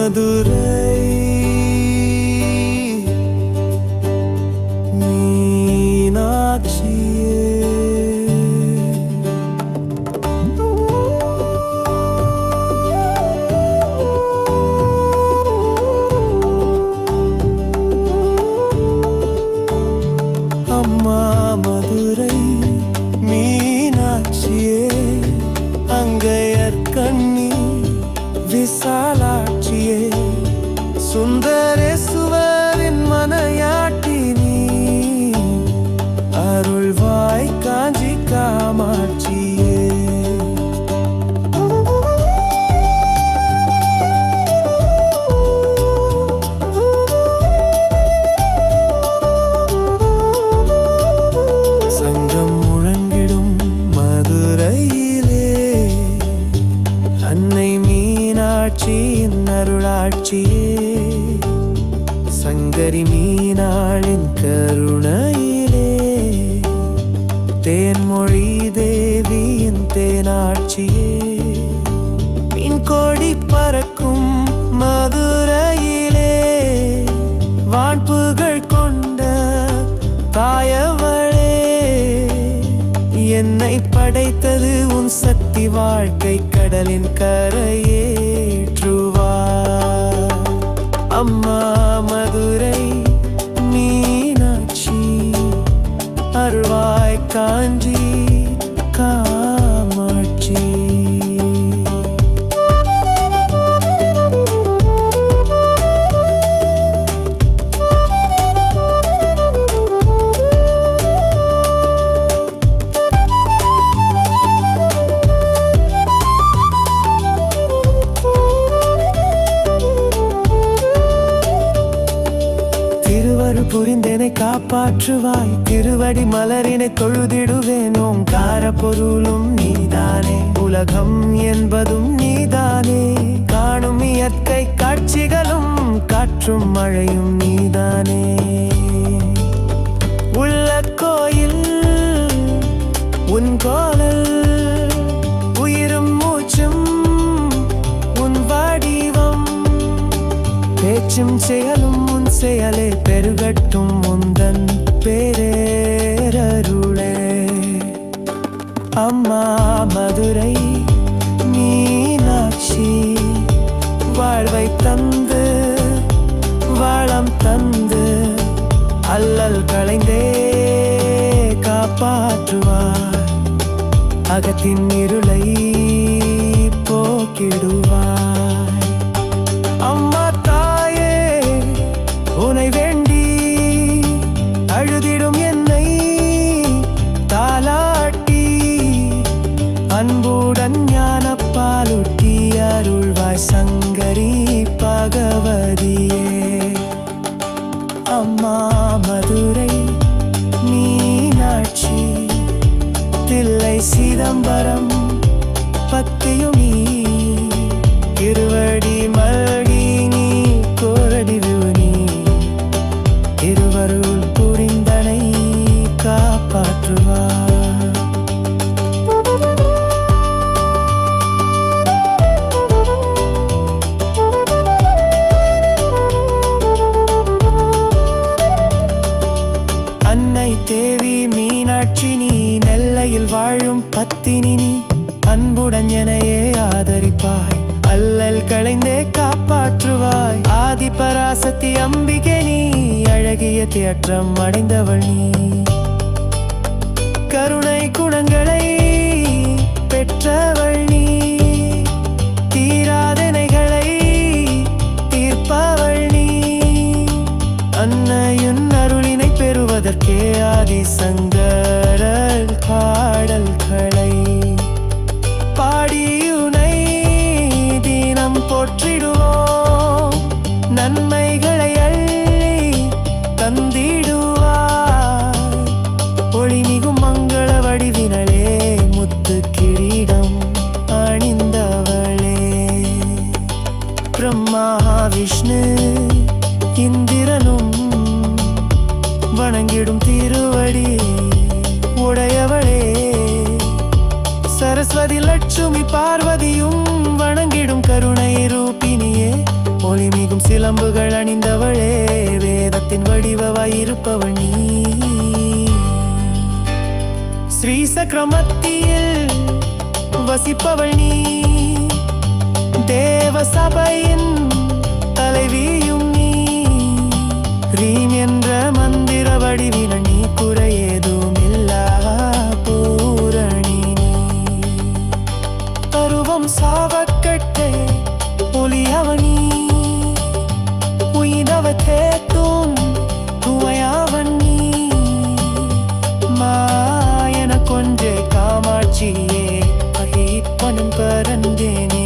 மதுரை மீனாட்சியே அம்மா மதுரை மீனாட்சியே அங்கையர்கண்ணி விசாலாட்சியே சுந்தரேசுவரின் மனையாட்டி நீ அருள்வாய் காஞ்சி காமாட்சியே சங்கம் முழங்கிடும் மதுரையிலே அன்னை மீனாட்சியின் அருளாட்சியே சங்கரி மீனாளின் கருணையிலே தேன்மொழி தேவியின் தேனாட்சியே மீன்கோடி பறக்கும் மதுரையிலே வான்புகள் கொண்ட தாயவளே என்னை படைத்தது உன் சக்தி வாழ்க்கை கடலின் கரையேற்றுவார் அம்மா மதுரை மீனாட்சி அருள்வாய் காஞ்சி காமாட்சி புரிந்தேனை காப்பாற்றுவாய் திருவடி மலரினை தொழுதிடுவேன் ஓங்கார பொருளும் நீதானே உலகம் என்பதும் நீதானே காணும் இயற்கை காட்சிகளும் காற்றும் மழையும் நீதானே உள்ள கோயில் உன் கோலல் உயிரும் மூச்சும் உன் வடிவம் பேச்சும் செயலும் உன் செயலே பெருகட்டும் முந்தன் பேரருளே அம்மா மதுரை மீனாட்சி வாழ்வை தந்து வளம் தந்து அல்லல் களைந்தே காப்பாற்றுவார் அகத்தின் இருளை போக்கிடுவார் அம்மா தாயே உனை வேண்டி அழுதிடும் என்னை தாலாட்டி அன்புடன் ஞான பாலுட்டி அருள்வாய் சங்கரி பகவதியே அம்மா மதுரை மீனாட்சி தில்லை சிதம்பரம் பத்தியும் நீ இருவடி மல்கி நீ கோரடி விவனி இருவருள் புரிந்தனை காப்பாற்றுவார் அன்னை தேவி மீனாட்சி நீ நெல்லையில் வாழும் பத்தினி நீ அன்புடன் எனையே ஆதரிப்பாய் அல்லல் களைந்தே காப்பாற்றுவாய் ஆதி பராசக்தி அம்பிகை நீ அழகிய தேற்றம் அடைந்தவள் நீ கருணை குணங்களை பெற்றவள் நீ தீராதனைகளை தீர்ப்பவள் நீ அன்னையின் அருளினை பெறுவதற்கே ஆதி சங்கரல் பாடல்களை பாடியுனை தினம் போற்றிடுவோம் நன்மைகளை அள்ளி தந்திடுவார் ஒளிமிகும் மங்கள வடிவினளே முத்து கிரீடம் அணிந்தவளே பிரம்மா விஷ்ணு இந்திரனும் வணங்கிடும் திருவடி உடையவளே சரஸ்வதி லட்சுமி பார்வதியும் வணங்கிடும் கருணை ரூபினியே ஒளி கிரமத்தியில் வசிப்பவள் நீ, தேவ சபையின் தலைவியும் நீ. ரீம் என்ற மந்திர வடிவின நீ, குறையேதும் இல்லா பூரணி நீ. பருவம் சாவக்கட்டே ஒளியவனி, உயிதவ தேத்தும் துவையாவன் நீ. மாயன கொன்றே காமாட்சியே, பகிப்பனும் பரந்தேனே.